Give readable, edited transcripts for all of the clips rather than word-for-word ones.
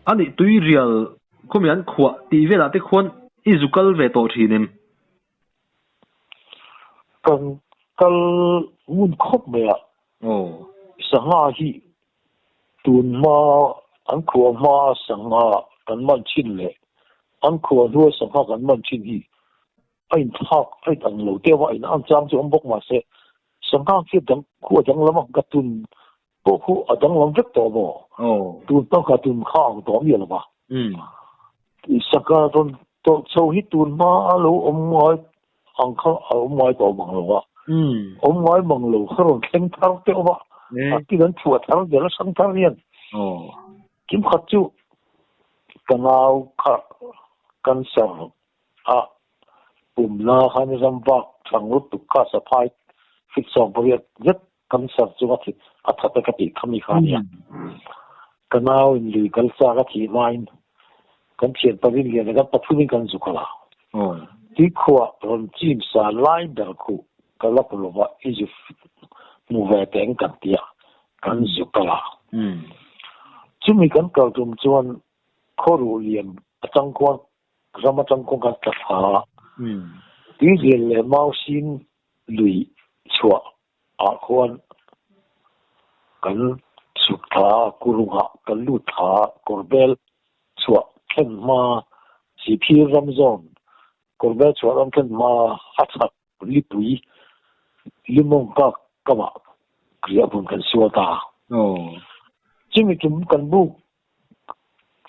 อันนี้ตุยเรียลก็มีอันขวดตีเวลาที่ควรอิจุกัลเวโตทีนิมกันวุ่นครบไหมอ่ะโอ้สังหารที่ตุนมาอันขวดมาสังหารกันมันชินเลยอันขวดด้วยสังหารกันมันชินที่ไอ้ทักไอ้ตั้งโลเดียวว่าไอ้อันจำจะอันบอกมาเสสังหารที่ตั้งขวดตั้งแล้วมันกระตุนพวกเขาตั้งลำเล็กตัวบ่ตุนต้องกระตุนข้างตัวมีอะไรบ้างสังหารตอนโชว์ที่ตุนมาแล้วไว้อังเขาไว้ตัวบังหรอวะไว้บังหรอเขาลงเข่งทางเดียวว่าที่นั้นชัวทางเดียวแล้วสังหารเนี่ยคิมขัดจูกันเอากันสั่งปุ่มนาขันจำบักทางรถตุกข้าสะพายฟิกซองบริเวณยัดกันสั่งจุดที่อัฐตะกติขมิขานี่กันเอาอินลีกันสากที่ไลน์กันเขียนประเด็นเรียนกันปัจจุบันกันสุขละที่ขวาตอนจีนสาไลน์เดลคูกันรับรู้ว่าอีจุมูเวตเองกันเดียกันสุขละจุดมีกันเก่าจุ่มจวนข้อรู้เรียนจังกวนสมัจังกวนกันตัดหาที่เรียนเลยมาสินลุยชัวควรกันสุดท้ากุรุหะกันลุดหากอร์เบลชัวเข้มมาสิพีรัมซอนกอร์เบลชัวรัมเข้มมาฮัตลิปุยลิมงกักกะมะเกลียบุนกันชัวตาจึงมีจุ่มกันบุก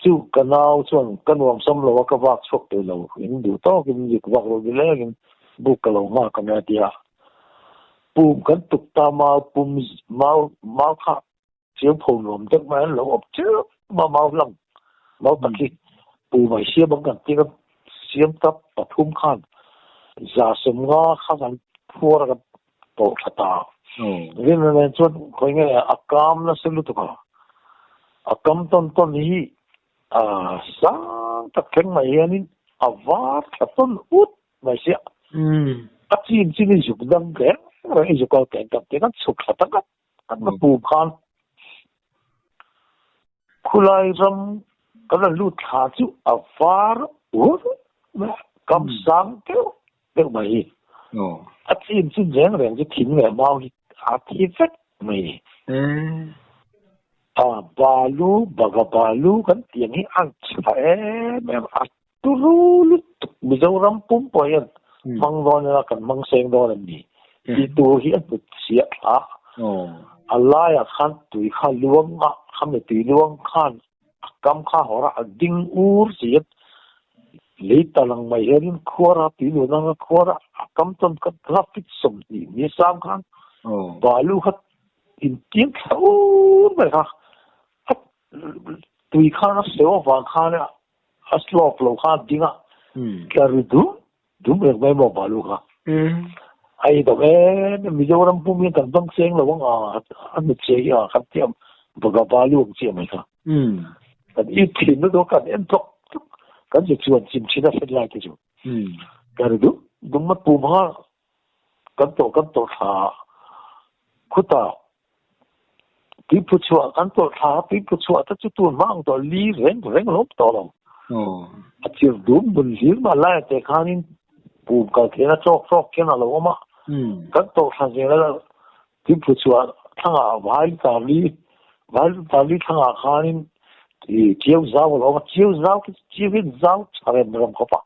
จู่กันเอาส่วนกันวางสำหรับว่าก็วักชกตัวเราเห็นดูต่อกันยิ่งวักเราไปแล้วกันบุกกันเรามากกันเนี่ยเดียปุ่มกันตุกตามาปุ่มมาค่ะเสียงผงลมจากแม่เราอบเชื่อมาหลังมาตะกี้ปุ่มไม่เสียบังกันที่ก็เสียงตับปะทุ่มขันจะสมง้อข้ากันพัวกันโตขตาเรื่องนั้นส่วนคนเงี้ยอาการน่ะสรุปตัวอาการต้นนี้สังตะเข็งไม่เห็นอาวาสกับต้นอุดไม่เสียอาจีนที่นี่จุดดังแก่เราไอ้จุดก็แก่กับเด็กสุขสันต์กันมาปูพันคุไลรำกันลุดขาจุอาวาสอุดกำสังเกี่ยวเด็กไม่อาจีนที่เจ๋งเรื่องจะทิ้งเลยมาอาทิตย์ไม่บาลูบากบาลูกันอย่างนี้อันใช่แม่อัตุรุลุตุมิจารำปุ่มปอยันมังโดนละกันมังเซงโดนนี่ที่ตัวเฮียตุเสียอะไรอะขันตุยข้าล้วงข้าไม่ตุยล้วงขันกำข้าหัวเราดิ้งอูร์เสียเลยตะลังไม่เห็นขวราตุยล้วงขวรากำต้นกับทราฟิกสมดีมีสามครั้งบาลูฮัดอินเตียงเขาไม่ค่ะตุยข้านับเสียวฟังข้าเนี่ยอัสลอฟโลข้าดิ้งอ่ะแค่รู้ดูเรื่องไม่บอกบาลูค่ะไอ้ตัวมิจฉารัมพูมีกันต้องเสียงระวังอันนี้เสียครับเทียมบอกบาลูเสียไหมครับแต่อีกทีนึงตัวกันเอ็นทกกันจะชวนจิมชินาเสร็จแล้วที่จู่แค่รู้ดูมันปูมากันโตขาคุตาปีพุชัวกันตัวขาปีพุชัวถ้าจุดตัวมั่งตัวลีเร่งลบตัวเราอาชีพดูบุญหิวมาไล่แต่ข้านี่ปูกันแค่นั้นชอกแค่นั้นเราว่ามากันตัวขาเจแล้วปีพุชัวทั้งวายตาลีทั้งข้านี่เจียวจ้าวเราเจียวจ้าวอะไรไม่รู้เขาปะ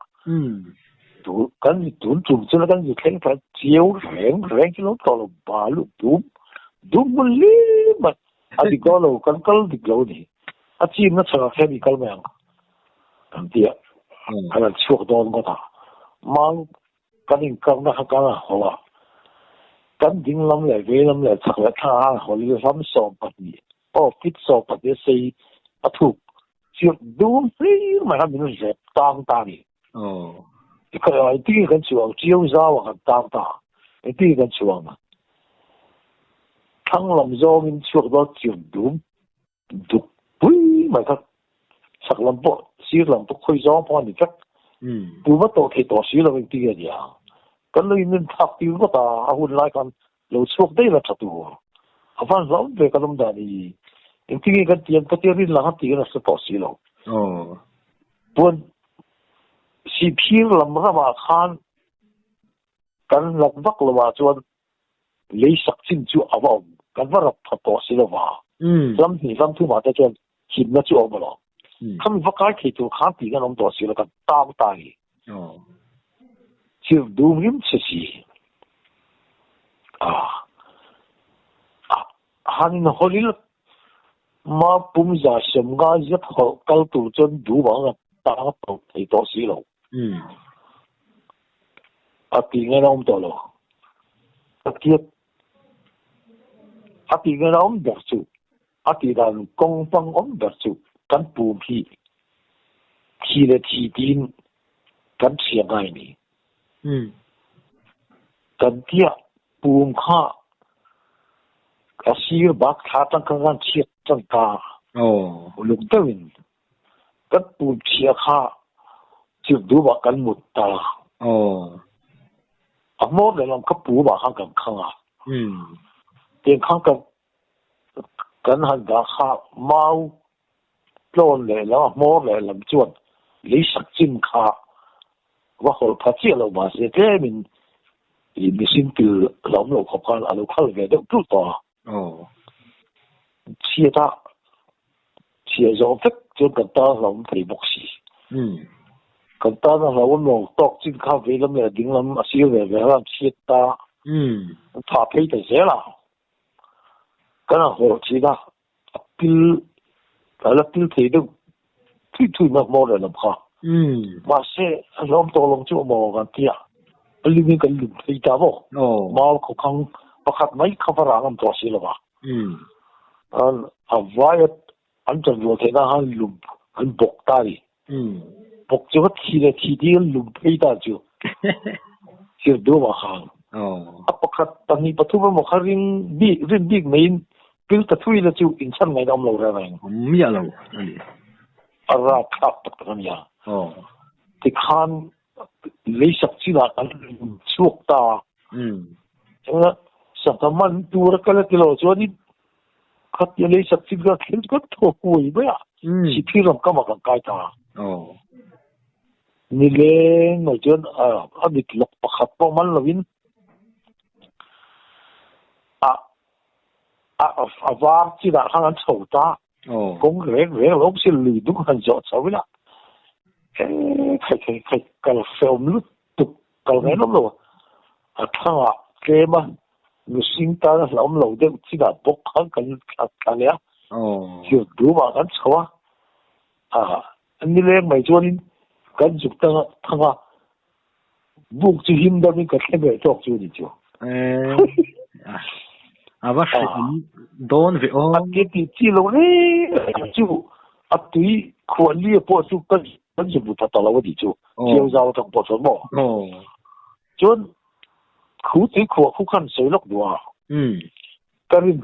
ดูกันดูจุ่มแล้วกันแข่งไปเจียวแรงที่เราตัวเราบาลูดูบุญลีมันอดีตเรากันดิกเรานี่อาชีพนั้นชอบแค่ดิกเราไม่เอากันเดียขนาดช่วงโดนก็ตามังกันอิงกันนะกันหัวกันดิ้งลำเลยเวลำเลยสักแล้วท่าหัวเรือซ้ำสอบปัดนี้คิดสอบปัดนี้สิถูกเชื่อดูสิมันทำเป็นเจ็บตานี่ก็ไอ้ที่กันช่วงเจียวจ้าวกันตไอ้ที่กันช่วงทั้งลำโซ่มินช่วงเราเจียวดูปุ้ยมันก็สักลำปอสีลำปอคุยจ้องพอนี่จักปูมาโตที่ตัวสีเราเป็นที่อะไรกันเลยมินทักติวก็ตาหุ่นไล่กันเราช่วงได้ละชัดตัวฟันเราเด็กกันลำดานี่ที่กันเตรียมรินหลังตีกันสปอร์ตสีเรา tuần si phiêu làm ra mà khan kan lak vak lawa chuan lei sak chin chu awam kan varak phato silawa lam ni lam thu ma ta chuan hin na chu awalo kham vakai thei tu khan ti gan om to sila kan taw tai chiu dum rim si han holil ma pum za sem ga zat ho kal tu chuan du ba ga ta to thei to silo ati nghe ông tổ lo kiếp ati nghe ông đặc chủ ati đàn công bằng ông đặc chủ cán bùm khi là chỉ tin cán xiềng ngay nè cán kia bùm kha cái xíu bạc thà tăng cán chiết tăng ta lúc đó mình cán bùm xiềng kha chỉ đủ bạc cán một ta mốt lại làm cấp bù bà khang cầm khang tiền khang cầm cẩn hành đã khá mau lon lại là mốt lại làm chuột lấy sắc chim khá và hồi phát triển lâu mà sẽ thế mình xin từ lắm lâu khó khăn lâu khăn về được chút to chia ta chia rõ phép cho cần ta làm phải bốc xì kan ta na lawon lo tok chin kha ve lam le ding lam asil ve ve lam chiat ta tha phei ta zela kana ho chi da pil ala pil thei du thui ma mo le lam kha ma se lom to long chu mo kan tia ali mi kan lim thei ta bo ma ko khang pakhat mai khavara ngam to si lawa an avayat an chan lo thei na han lum an bok ta ri bốc cho cái thì đi lùm thấy ta chứ, chưa đủ mà hàng. Áp bắt tận đi bắt thu vào một cái riêng mấy cái tập thuê là chứ insan ngày đông lâu ra này. Mía lâu. Ra khắp tất cả nhà. Thì khan lấy sắc chỉ là ăn chuộc ta. Chẳng hạn sản phẩm ăn tu ra cái là cái lỗ cho đi khát lấy sắc chỉ là khiến cái thua cuối vậy à. Chỉ khi làm cái mà cái ta. Nile no jon abit lok pakhat po man lovin var chi da han chou ta kong re lok sil li du han jo chou la kai kal film lu tu kal ngai lo thanga ke ma nu sing ta lom lo de chi da bok han kan ya ju du ma kan chou nile mai jonin kan dục thanga buk chu him da min ka khebe tok chu ni chu ava don ve o ke ti chi lo le chu atui kholi po chu kan ju bu ta ta lo di chu chiao zao thang po chon mo chon khu ti khu kan sei lok dua karin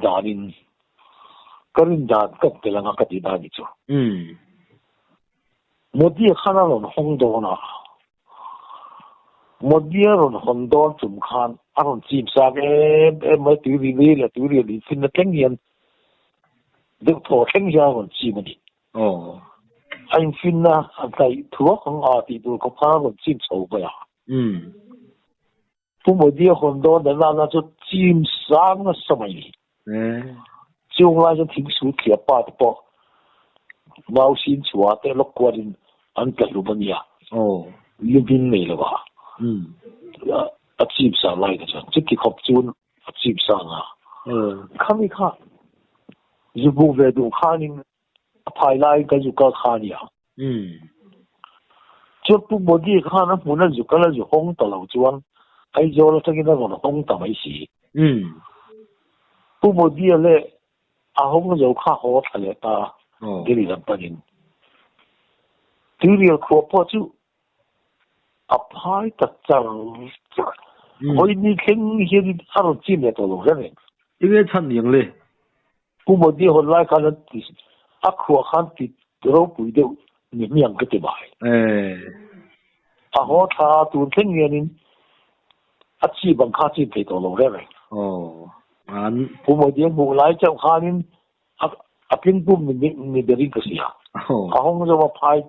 dan ka te la ka ti da ni chu Modi khana ron hong do na Modi ron hong do chum khan aron chim sa em mai tu ri la tu ri fin na teng yen de tho teng ja ron chi ma ni anh fin na an tai thuốc không ti tu ko pha ron chim chou ba ya pu Modi hong do da na cho chim sang na samai chung la cho thing su khia pa po mau xin chua te lok kwarin an ka lu bania living nei lawa achim sa lai ka chan chiki khop chun achim sa nga khami kha zubu ve du khanin phai lai ka zu ka khania chot pu body khana muna zu kala zu hong ta lo chuan ai zo la tagi na ron hong ta mai si pu body le a hong zo kha ho thale ta dili lam panin Turiel ko po chu apai ta chang oi ni kheng hi di aro chi le to lo re Ibe chan yang le pu mo di hon lai ka na ti a kho khan ti ro pu de ni miang ke ti bai a ho tha tu kheng ye nin a chi bang kha chi pe to lo re an pu mo di mu lai chang kha nin a pin pu mi de ri ka sia ahong zo ma phai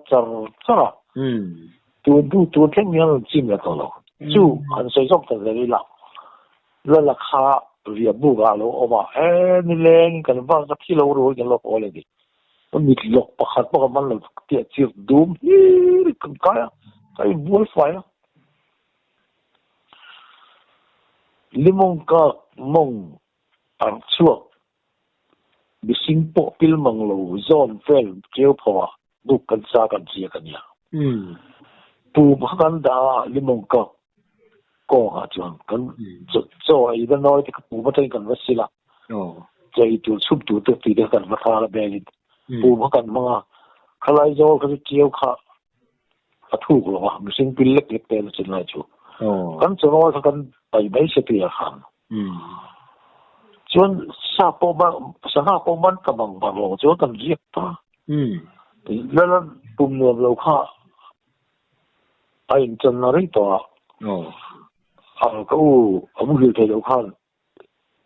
chara tu theng yang chim la to lo chu an sei sok ta le la kha ria bu ga lo oma ni leng kan ba ka thilo ro kan lo ko le di mi lok pakhat pa man lo ti chi dum kan kai bul fai limong ka mong ang chuak bising po pil mang lo zone fel kêu phawa du kan sa kan chi kan ya pu bhakan da limong ka ko ha chuan kan cho ai da noi ka pu ba tai kan wasila chei tu sup tu te ti de kan ma tha la be pu bhakan ma khalai zo ka kêu kha athu ko wa bising pil lek lek te la chin lai chu kan cho noi kan bai bai se ti ya khan chuan sa po man ka bang ba lo chu kan riek ta la pum no lo kha ai chan na ri to ko amu ri te lo khan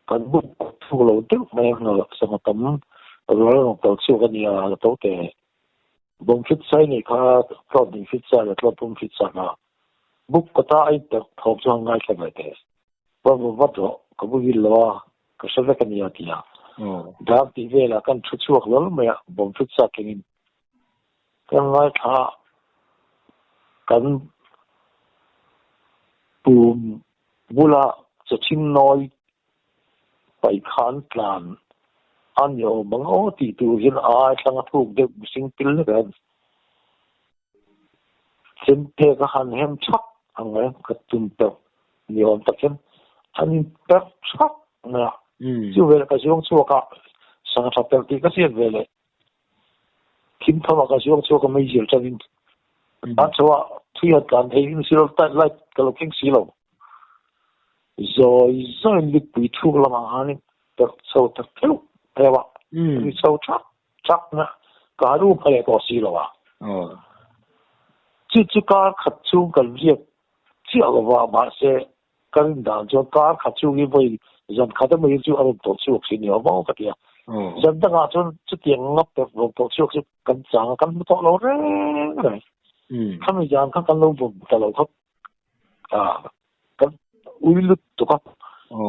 kan bu thu lo te mai na sa ma tam lo lo to chu kan ya to te bong fit sai ni kha pro din fit sa la pro pum fit sa na buk ka ta ai te thop chang ngai ka ba te ba to ko bu gi lo ka sa ka ni ya ti ya da ti ve la kan chu chuak lo me bong fit sa king kan ngai tha kan pum bula cha chin noi pai khan plan an yo mang o ti tu hin a tlang thuk de sing pil ne kan chen te ka han hem chak angai ka tum pe ni on ta chen an pe chak na chu ve ka jong chu ka sang tha pe ti ka se ve le kim tha ka jong chu ka mai jil chavin a chwa thi hat kan thei ni silo ta lai ka lo king silo rồi li pi thu la ma ani ta so ta thu ewa ni so chak na ka ru phale ko silo wa chi ka khat chu kan riek chi awa ma se kan da jo ka khat chu gi voi zan khata mai chu aron to chu si ni ba ka tia zan da ga chon chu tiang ngap to chu kan chang kan to lo re kan mi jang kan lo bu ta lo khop kan uilut to ka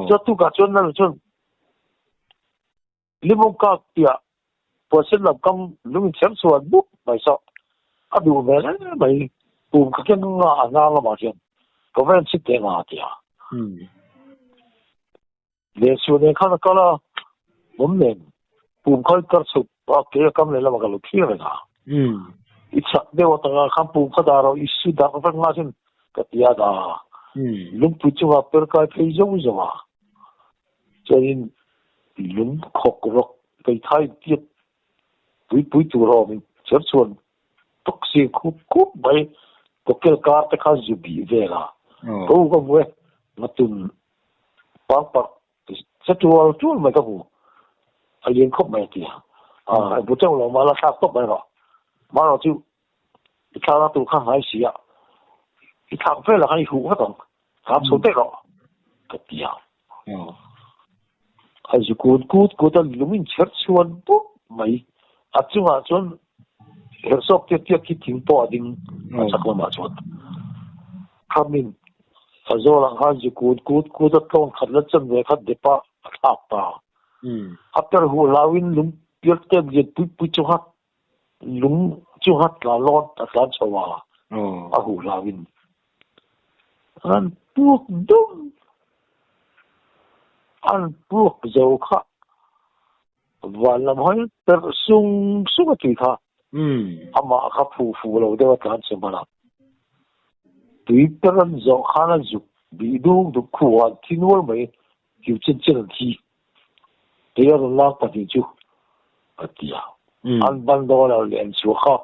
cho tu ka chon na chon limong ka tia po sen lam kam lung chem suan bu mai so adu me mai pum ka ken nga la ma chen ko ven sit te nga tia le su ne kha ka la mom ne pum khoi kar su pa ke kam le la ma ka lu thi re na itsa de wa ta kham pum kha da ro isu da ka nga chen ka tia da lung pu chu wa per ka pe zo zo wa chen lung khok rok pe thai tiet pui tu ro min cher chuan tok si khup bai to kel ka te kha zu bi ve la ko ko we matun pa se tu mai ka bu a yen khop mai ti bu chang lo ma la sa top mai ro ma ro chu ka la tu kha hai si ya i thang fe la hai hu ha tong ka chu te ro ka ti ya azu ku ta lumin cher chuan bu mai a chunga chon hersok te ki thing po ding chakla ma chon khamin azola ha zu ku ta ton khatla chan ve khat de pa thap pa after hu lawin lum pier te je pu chu hat lum chu hat la lot ta ta chawa a hu lawin an puk dum an puk zo kha valam hoi per sung ti kha ama kha fu lo de wa tan se mala tui peran zo khana zu bi du khu wa tinwal mai kiu chen thi te ya la pa ti chu atia an ban do la len chu kha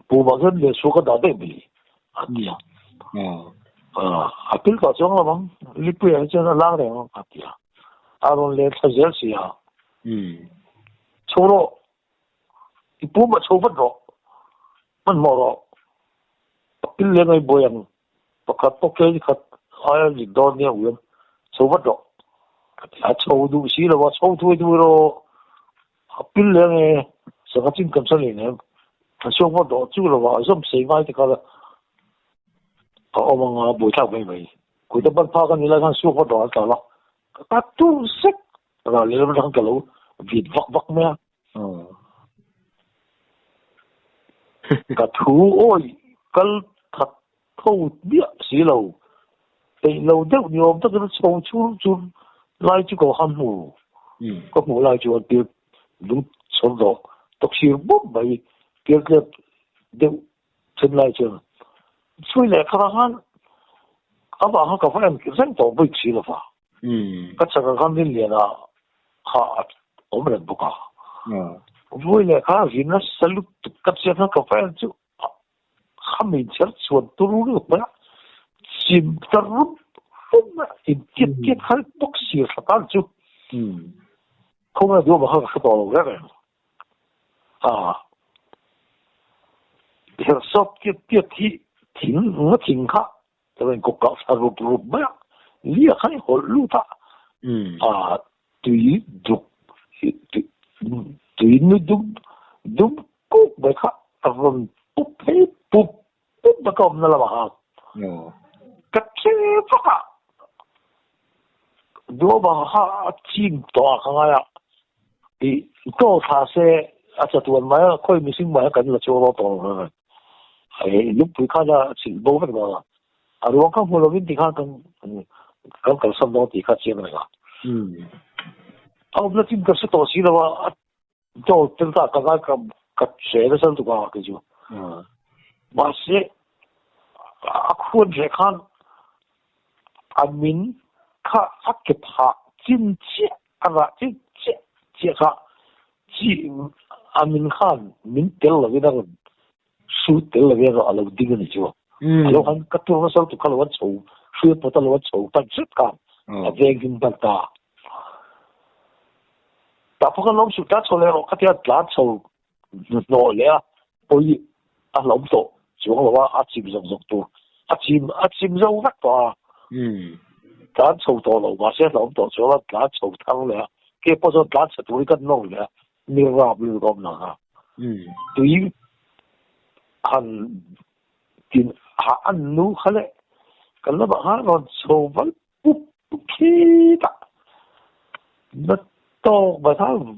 pu ba zan le su ka da de bi atia apil ka chong la bang lipu ya chen la re atia aron le thajer sia choro ipu ma chobat ro man mo ro apil le ngai boyang pakhat to ke khat aya ji don ne wi chobat ro a chodu si lo wa chodu ro apil le ngai sanga chin kam sa le ne so mo do chu lo wa som sei mai te kala o manga bo thak mai mai ku ta ban pha kan ni la kan so mo do ta la ta tu sek ra le lo kan ka lo vịt vắc vắc me cả thú ôi cái thật thâu biết xí lầu thì lầu đeo nhiều tất cả sâu chú chú lai chú cầu ham mù có mù lai chú ăn tiệc đúng sâu đó tóc xìu bốc bậy tiệc cái đeo chân lai chưa suy lại khá han à bà hắn có phải em rất tổ bự xí là phải cái sao cái han đến liền à ha ông mình bốc à vui lại khá vì nó salut cái sao nó có phải chú không mình chết xuân tôiรู้được mà chìm tao rút in tiết tiết khai bốc xìa sát tan chú không là điều mà hơn cái đó rồi à hiện sắp tiết tiết thì nó thỉnh khác cho nên cuộc gặp sao rút rút mà liệt khai hồ lũ ta à tùy dục tùy nó đúng đúng cúc vậy khác rồi bốc hết bốc mà còn nó là mà cái chế phát nếu mà họ chìm tỏa khang ai à thì có thà xe à cho tuần mai coi mình sinh mai cái là cho nó tỏa rồi ấy lúc bị khai ra chìm bố vậy mà à nếu không mua được thì khai cái sắm đó thì khai chìm này à ông nó chìm cái số tỏa xí là mà cho chúng ta cái xe nó sang tụi bà cái chứ mà xe khuôn sẽ khăn anh mình khá ác cái hạ chính chế anh là chính chế khá chỉ anh mình khăn mình tel là cái đó suy tel là cái đó là đi cái này chứ lúc anh cắt tuồng sao tụiเขาว่า丑suy bắt đầu là丑但是看về kinh bản taแต่พวกเราสุดท้าย丑เลยก็ที่ล้าน丑หน่อยเลยอ่ะพออีล้มโต就我話一佔上熟到一佔上得啩揀嘈墮路或者諗到咗啦揀嘈湯咧跟住幫咗揀出到呢間窿咧你話唔咁難啊對於行電下安路下咧咁啦嘛下我嘈翻不企得乜多咪睇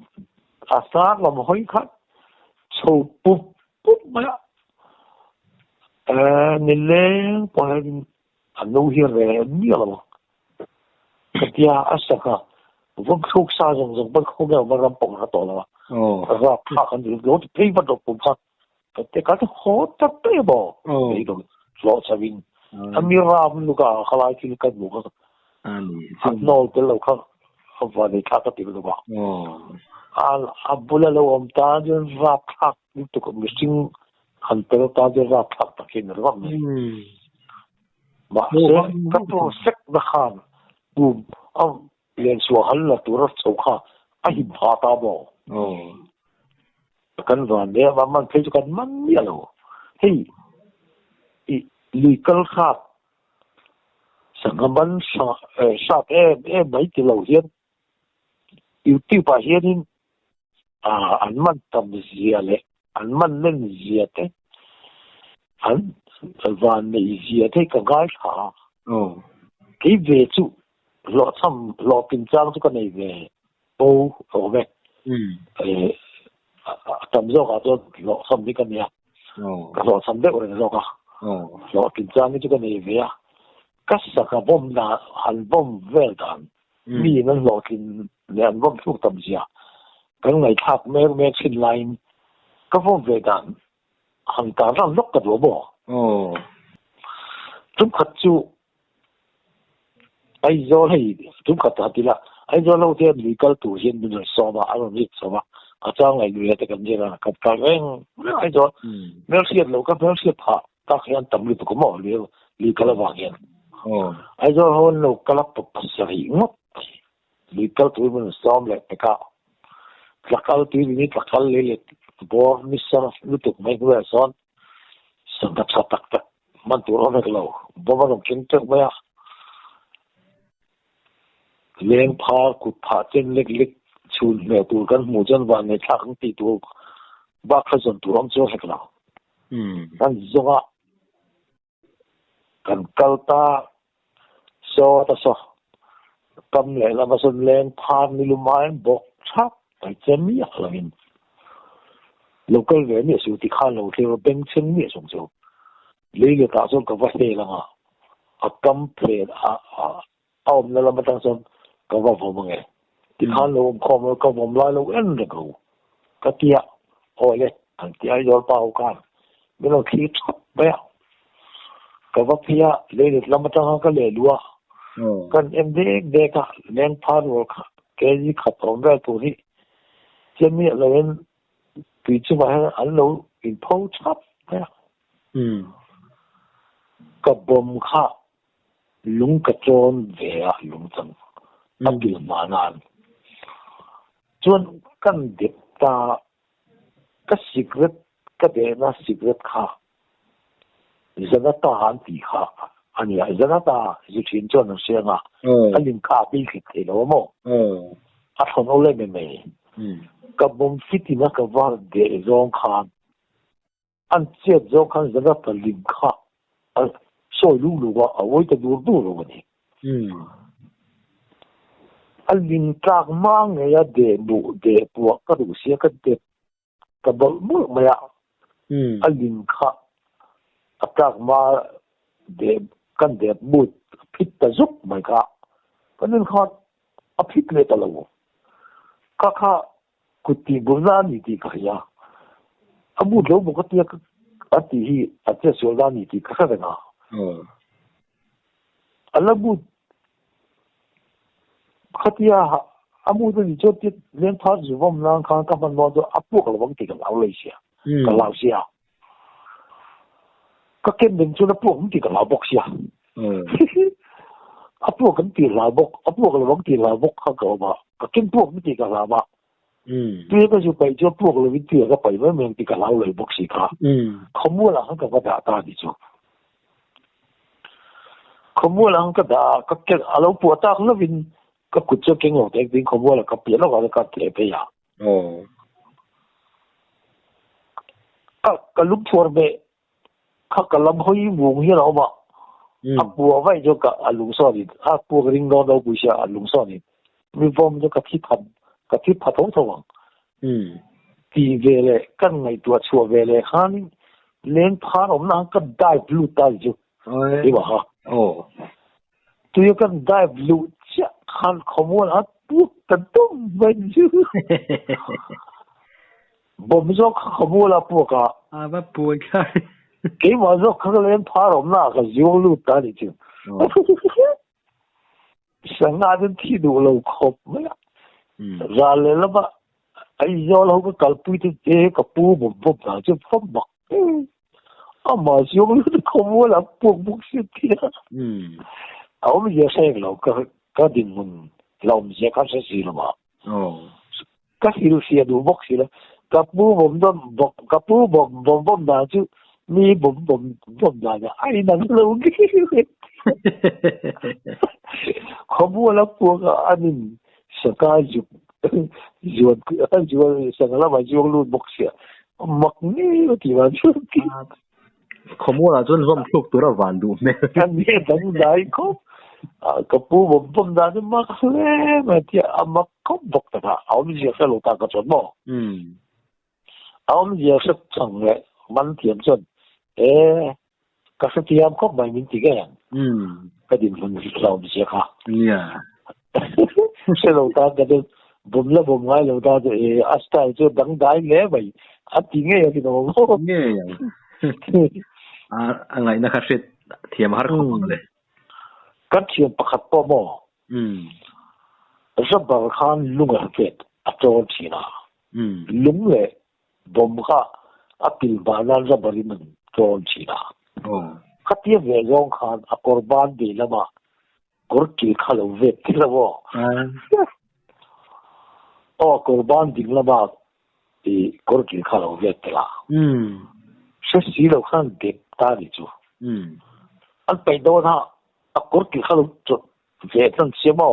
啊生我咪可以看嘈不咪啊nileng pahin ano hire ni alam kaya asa ka wag khok sa jong bag khok ga maram pong ha to la ra pha kan ni lo ti pe ba do pum pha te ka to ho ta pe bo ei do lo sa win amira lu ka khala ki ka bu ka ani no te lo ka va ni ka ta ti lo ba al abula lo om ta jon ra pha ni to ko missing han pero ta de ra thak takin ram ma se ka to sek na khan bu am len so hal la tur chau kha a hi bha ta bo kan van de ba man phei kan man ya lo hei i legal khat sangaman sa e mai ti lo hian yu ti pa hian an man tam zia le an man lên diệt thế hắn và này diệt thế cả gái thả cái về chú lọ xăm lọ kinh trang cho con này về bố ở về tầm do cả cho lọ xăm cái con này cả lọ xăm đấy rồi do cả lọ kinh trang cho con này về cắt sạc cả bom là hắn bom về đàn mi nó lọ kinh liền bom thuốc tầm gì à cái này tháp mẹ xin line cái phong về đàn hàng cả ra lúc cái lỗ bỏ chúng khát chú ai do hay chúng khát hạt là ai do lâu thì legal tu hiện bây giờ so mà anh biết so mà ở trong này người ta cầm gì là cầm cái ai do nếu siết lâu cái nếu siết hạ các hiện tầm được cũng mở liền legal là vàng hiện ai do hơn lâu cái là bậc sở hữu ngốc legal tu mình so lại cái lakal tu ini lakal lele bor misal lutuk mai gua son sangat satak man turun ke lo bor man kintek ba leng pha ku pha chen lek lek chun le tu kan mu jan wa ne thak ti tu ba kha zon tu ram cho hekla kan zonga kan kalta so ta so kam le la ma son len phan ni lu mai bok chap tai chen mi halangin local ve ni su ti khan lo the beng chen mi song cho le le ta so ka va he la nga a kam phe a om la ma tang son ka va vo mange ti khan lo khom lo ka vom la lo en de ko ka tia ole an tia yo pa o kan me lo ki chop ba ka va phia le le la ma tang ka le lua kan em de ka len phan wo ka ke ji khat om da tu ni chen mi lo en pi chu ba an lo in po chap ba ka bom kha lung ka chon ve a lung chang apil manan chuan kan dip ta ka secret ka de na secret kha zana ta han ti kha ani zana ta ji chin chon na se nga alin kha pi ki te lo mo a thon ole me me ka bom fiti na ka var de zong khan an che zong khan zana ta lim kha so lu wa awoi ta dur dur lo ni alin trak mang ya de bu de pu ka du sia ka de ka bol mu ma ya alin kha atrak ma de kan de bu phit ta zup mai ka panin kha a phit le ta lo ka kha kuti bu na ni ti ka ya abu lo bu ka ti ka ati hi ate so da ni ti ka ka na alabu khatia amu de ni chot len phar zu vom lang khan ka ban mo do apu ka lawang ti ka law lai sia ka law sia ka ken den chu na pu ti ka law bok sia apu kan ti law bok apu ka lawang ti law bok ka ka ba ka ken pu ti ka law ba tu ka ju pai chu pu ka lo ti ka pai ba men ti ka law lai bok si ka khomu la ka ba da ta di chu khomu la ka da ka ke alo pu ta la vin ka ku chu keng lo tek din khomu la ka pi lo ka te pe ya ka lu for be ka lam hoi wong hi lo ba apu vai jo ka alung so ni apu ring no do bu sia alung so ni mi vom jo ka thi phat thong thong ti ve le kan ngai tua chua ve le khan len phan om na ka dai blue ta jo di ba ha tu yo kan dai blue cha khan khomu la pu ta dum ben ju bom jo khomu la pu ka ba pu ka ke ma zo ka len phan om na ka jo lu ta ni ju sanga den ti du lo khop ma ra le la ba ai zo lo ka kal pu ti e ka pu bom bom ta ju phom ba ama jo lu khomu la pu bu si ti ông giờ xem là có điểm mình lòng sẽ có sẽ gì mà các hiểu xe đủ bốc gì đó các bố bom đom bọc các bố bom nào chứ mi bom nào ai nắng lâu cái không mua lắm của anh sẽ có giúp sẽ là mà dùng luôn bốc xe mặc nhiều thì mà chứ không mua là chân rộng thuốc tôi là vạn đủ mẹ anh biết đánh đại không ka pu bom da ni ma khle ma ti amma ko bok ta aum ji sa lo ta ka chon mo aum ji sa chang le man tiam chon ka sa tiam ko mai min ti ga ka din hun ji laum ji kha se lo ta ka de bom la bom ngai lo ta de asta jo dang dai le bai a ti nge ya ki no nge ya ngai na kha set thiam har khom le kan thiam pakhat po mo zabar khan lunga ket atol thina lung le bom kha apil banan zabari man tol thina khatia ve zong khan a korban de lama kor ki khalo ve tilabo korban ding lama e kor ki khalo ve tila se si lo khan de ta ni chu an pai do na a kor ki khalo chu ve tan semo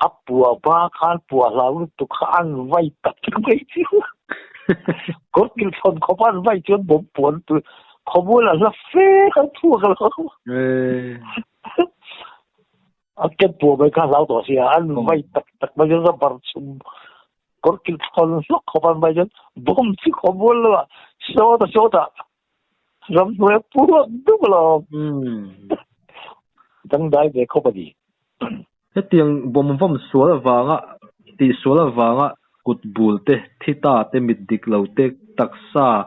apua ba khan pua la lu tu khan vai tak vai chu có kinh thôn có ban vay chuyên bốn bốn tuổi có mua là phê không thua cái đó cái bộ mấy cái lão đó xí anh vay tắc bây giờ bắt chung có kinh thôn nó có ban vay chuyên bốn chỉ có mua là số đó làm nuôi buôn đúng không đang đại để có gì hết tiếng bom vom số là vàng á thì số là vàng á cột bùn tê thita tê mít địch lâu tê tắc sa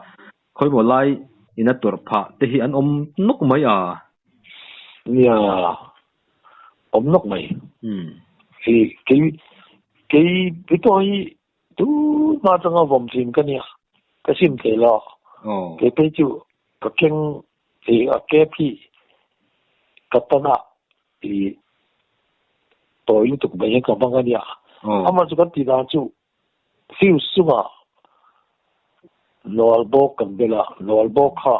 khối bỏ lại ina tur pha tê hi an nốc mấy à nhà nốc mấy thì cái tôi tu mà trong cái vòng tiền cái này cái xin thế lo cái bây giờ cái kinh thì cái phi cái tân à thì tôi lúc bây giờ cái bằng cái này mà chúng ta đi ra chú phiêu suma loal bok kan bela loal bok ha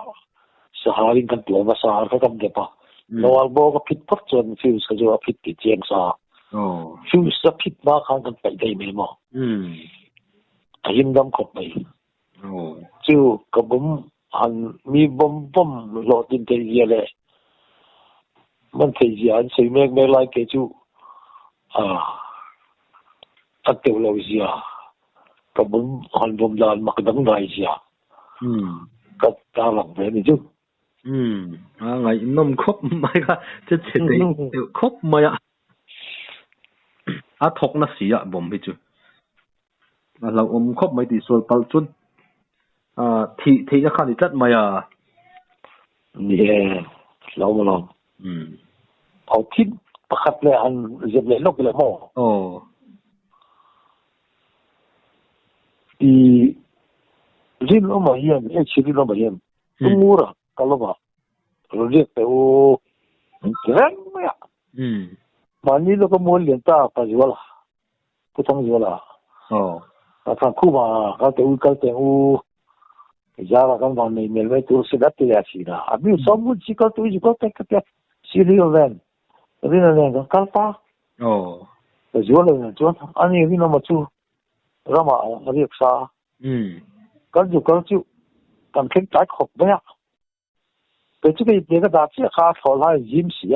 saharin kan tua ma sahar ka kam de pa loal bok ka phit phot chon phiêu sa jo phit ti cheng sa phiêu sa phit ba khang kan pai dai me mo ahin dam khop mai chu ka bum han mi bom lo tin te ye le man thei ji an sei mek me lai ke chu at te lo ji ka bum han bom dan mak dang dai ji ka ta lang ve ni chu ngày nôm khóc mai ka chết chết đấy khóc mai thọc nó xì bom hết chứ lâu khóc mai thì sôi bao chun thì nó khăn thì chất mai lâu mà lâu thịt bắt lại ăn dẹp lại lúc lại mò thì riêng nó mà hiền cái chuyện nó mà hiền tung mua rồi kalau mà rồi riêng cái keren mà mà như nó có muốn liền ta phải gì là cái thằng gì là thằng khu mà cái giờ là cái bọn này mình tôi sẽ đặt tiền gì đó à bây giờ xong rồi chỉ có tôi chỉ có cái xí riêng lên cái cái pa rồi là chú anh ấy nó mà chú ra mà riêng sao cái chú cần thêm trái khóc vậy cái chú cái giá trị khác thổi lại diêm xí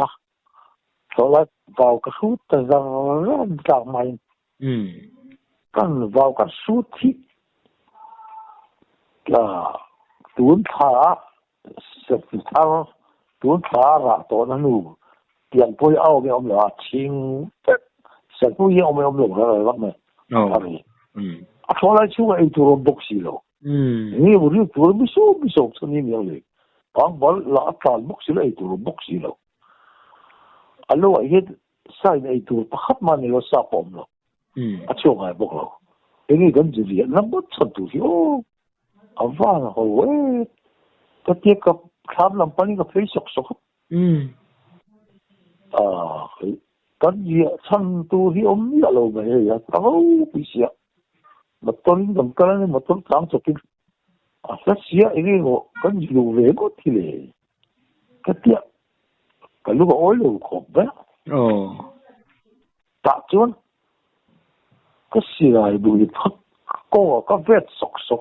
thổi lại vào cái số tiền rằng càng mạnh cần vào cái số thị là tuấn thả sập thang tuấn thả ra tổ nó nụ tiền bôi ao cái ông là chính sập bôi ao cái ông là rồi vậy thổi lại chú cái tụi bốc xí rồiนี่วันนี้ตัวไม่สู้ชนิดนี้เลยบางวันละการบุกสิเลยตัวบุกสิเลยอันนู้นไอ้ใส่ในตัวพัดมันนี่เราสับผมเลยช่วงไอ้บุกเราไอ้นี่กันจะเรียนน้ำมันชัดตัวที่โอ้อาว่านะโอ้ยก็เทียบกับคำลำพันนี่ก็เฟซสกกันเยอะชันตัวที่อมเยอะเราไม่เลยอะตั้งปีเสียmà tôi làm cái này mà tôi làm cho cái rất xía cái cái nhiều về có thì là cái tiệm cái lúc ối luôn khổ bé tạ chốn cái gì lại bùi thất có cái vết sọc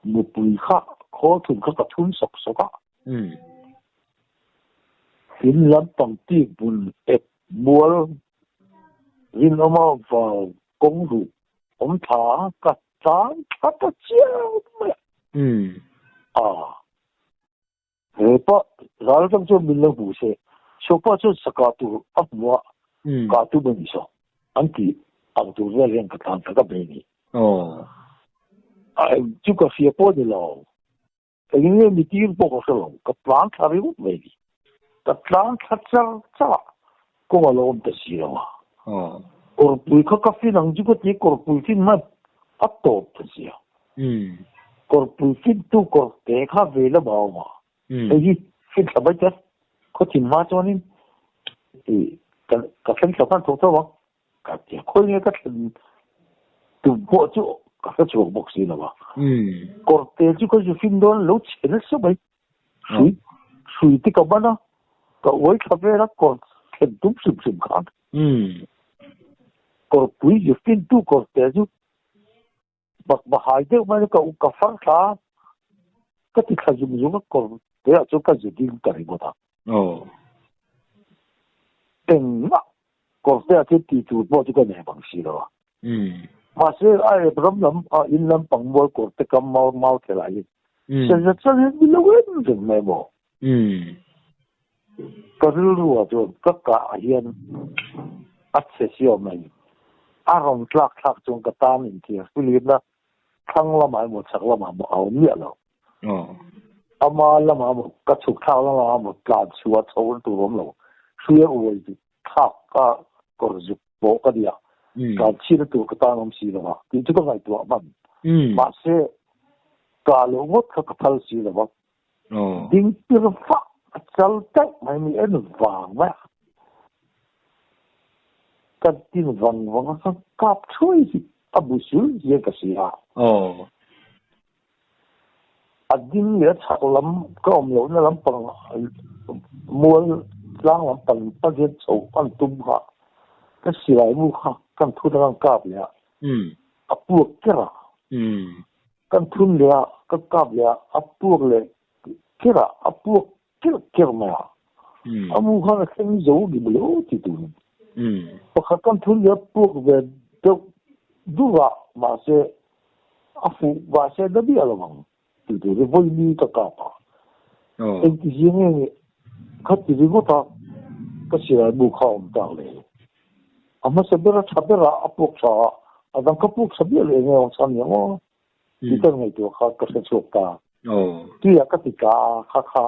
một bùi khác khó thùng các cái thun sọc hiện làm bằng tiền bùn ép mua hiện nó mà vào công vụ ông thả cả trán thả cả chiêu mày rồi bao giờ trong chỗ mình làm vụ xe số bao chỗ sắc tu ấp mua cả tu bên số anh thì anh tu về liền cái thằng cái bên này chú cái phía bao nhiêu lâu cái này mình tiền bao nhiêu lâu cái plan thả đi một về đi cái plan thả chả có mà lâu không gì đâu korpui ka fin ang jugo ti korpui fin ma atop tsia korpui fin tu ko te kha vela ba ma ei fin ka ba ta ko tin ma chonin ka fin ka pan to ba ka ti ko ni ka tu bo chu ka chu bok si la ba korte ju ko ju fin don lo chen so bai sui ti ka ba na ka oi ka vela ko ken tum sum ka korpui ju fin tu ko te ju bak bahai de ma ka far tha ka ti khajum zum ko te a chu ka jiding ka ri bota ten ma ko te a ti tu bo ti ka ne bang si lo ma se ai bram lam a in lam pang mo ko te kam mau te lai se se se ni lo wen de me mo ka ru ru a jo ka hian a se si o mai a rom tlak chung ka ta min ti philip na thang la mai mo chak la ma mo au mi lo ama la ma mo ka chuk tha la ma mo tla chuwa chol tu rom lo suya u ji tha ka kor ju bo ka dia ka chi tu ka ta nom si lo ma ti chu ka ngai tu man ma se ka lo mo ka thal si lo ba ding pir fa chal ta mai mi en wang ma ka tin wang ka kap chui abu sul ye ka si ha adin ye chaklam ka lo na lam pang mual lang lam pang pa ge chou an tum ha ka si lai mu ha kan thu dang kap ya apu kera kan thun le ka kap ya apu le kera apu kera ma amu ha na ken zo gi blo ti tu pa kan thun le apu ve do duwa ma se afu va se da bi alamang tu re voi ni ka pa en ti jing ni ka ti ri go ta ka si ra bu kha om ta le ama se bera chabera apok cha adam ka puk sabi le ne on san yo ti ta ngai tu kha ka se chok ta ti ya ka ti ka kha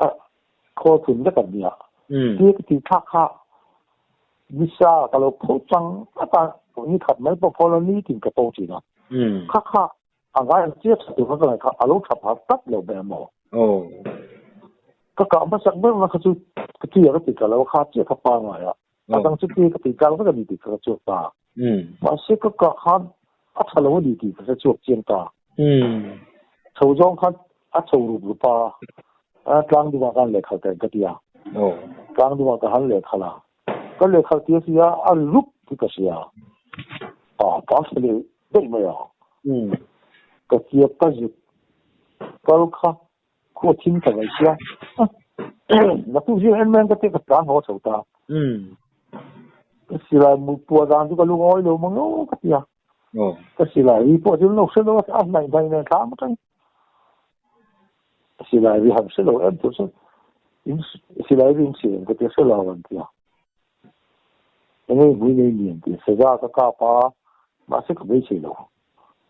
a ko thun da ka nia ti ka ti kha visa ka lo pho chang ata ni khat mai po pho ni tin ka to chi na kha angai chia tu ka ka alo thap ha tat lo be mo ka ma sak ber na ka chu ka ti ya ka ti ka lo kha chia ka pa ma ya adang chu ti ka ti ka ka ni ti ka chu ta ma se ka khan a thalo ni ti ka chu chen ta chou jong khan a chou ru pa a tlang du ma kan le kha ka ti ya tlang du ma ka han le khala ka le kha ti sia a rup ti ka sia pa se le de ma ya ka ti ka ji ka kha ko tin ka ga sia na tu ji en men ka te ka ta ho chou ta si là một bữa đang chúng ta luôn ngồi luôn mà ngó cái gì cái si là đi bữa chúng nó sẽ nó ăn này này này khá mất đấy si là đi học sẽ lo em tôi sẽ si là đi xem cái tiếng sẽ lo vấn đề nên vui nên nhìn thì sẽ ra cái cá pa mà sẽ có mấy chuyện đâu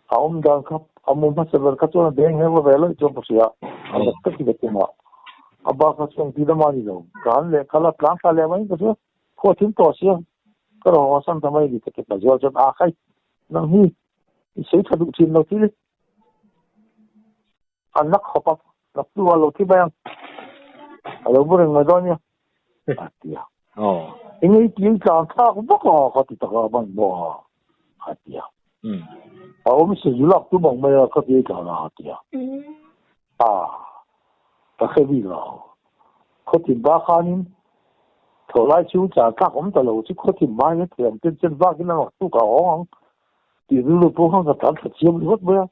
ông đang khắp ông muốn phát triển cái chỗ này để nghe về rồi cho bớt xíu ông tất cả cái mà ông bảo cái chuyện gì đó mà đi đâu cái này cái là plan cái này mấy cái gì có tin to xíu cái đó sang tham gia đi cái cái giờ cho à khai năng hi sẽ thay đổi chuyện đầu tiên anh nắc học học nắc tu vào thì bây giờ ở bữa ngày đó nhá à tiệt anh ấy tiếng càng khác bất ngờ thì tất cả bằng bỏ à tiệt ông sẽ du lịch tu bằng bây giờ có thể cả là tiệt cái cái gì đó có thể ba khăn thổ lai chú trả các ông ta lâu chứ có thể mai cái tiền trên vác cái nào tu cả ông thì lúc bố không có thật chiếm hết bữa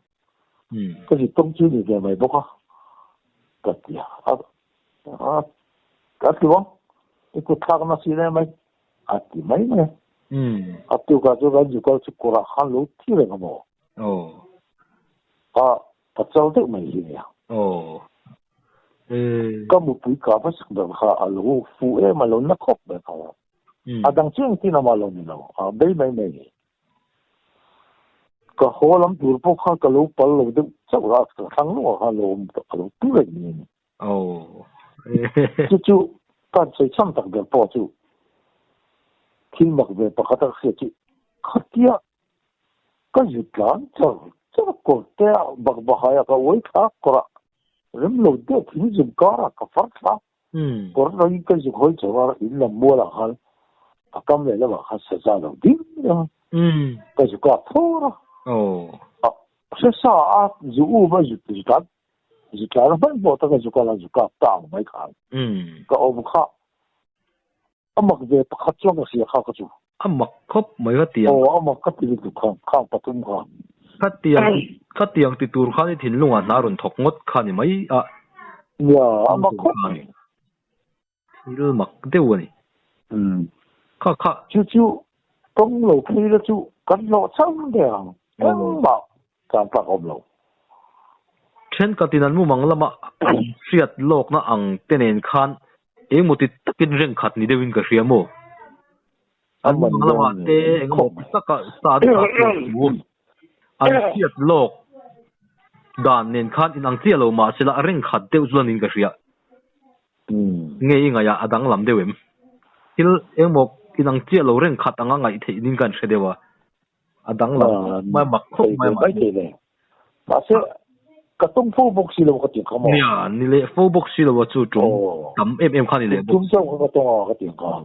cái gì tông chú thì mày bố không cái gì cái gì không cái thằng nó xí này mày thì mấy mày tu cả cho cái gì có chút cổ khăn lú thì là cái mỏ thật sao được mày gì nhỉ có một buổi cà phê sắc được ha alo phụ em mà lớn nó khóc được ha đang chuyện gì mà lớn đâu bây mấy cái hồ lắm tuổi bốc ha cái lú bẩn lú được chắc là cái thằng nó ha lú tuổi này chú cái chơi chăm đặc biệt bao chú khi mặc về bắt đầu sẽ chú khát kia cái gì làm cho cái teo bạc bahaya cái uống khác cái rem lo de tin zum kara ka farfa por no in ka zum hoi chawa in la mola hal akam le la ha sa za lo din ka zu ka thora se sa a zu u ba zu ta ra ban bo ta ka zu ka la zu ka ta mai ka ka o kha amak ve pa khat chong si kha ka chu mặc khóc mấy cái tiền mà cái tiền tụ khang bắt tum khang cái tiền thì tụi khang thì thìn luôn à nào rồi thọc ngót khang mấy à mà khóc thì mặc tiêu này khá chú công lầu khi đó chú cắn lọ xong đấy à em bảo chẳng phải ôm lầu trên cái tiền anh mua mang lắm à siết lộc na ang tên khan em một tí kinh rèn khát ní devin cái gì mà anh mua mang lắm à thế em một tí cái sao được anh siết lộc đàn nên khan in ang chia lầu mà sẽ là rèn khát tiêu chuẩn nín cái gì nghe ngay à adang làm devem til em một in ang chia lầu rèn khát ang ngay thì nín cái gì dewa adang làm mai mặc khóc mai mặc mà sẽ cái tung phu bốc xí là cái tiếng không nè, nè, phu bốc xí là cái chú trung, tầm em khăn nè, trung châu cái tung cái tiếng không.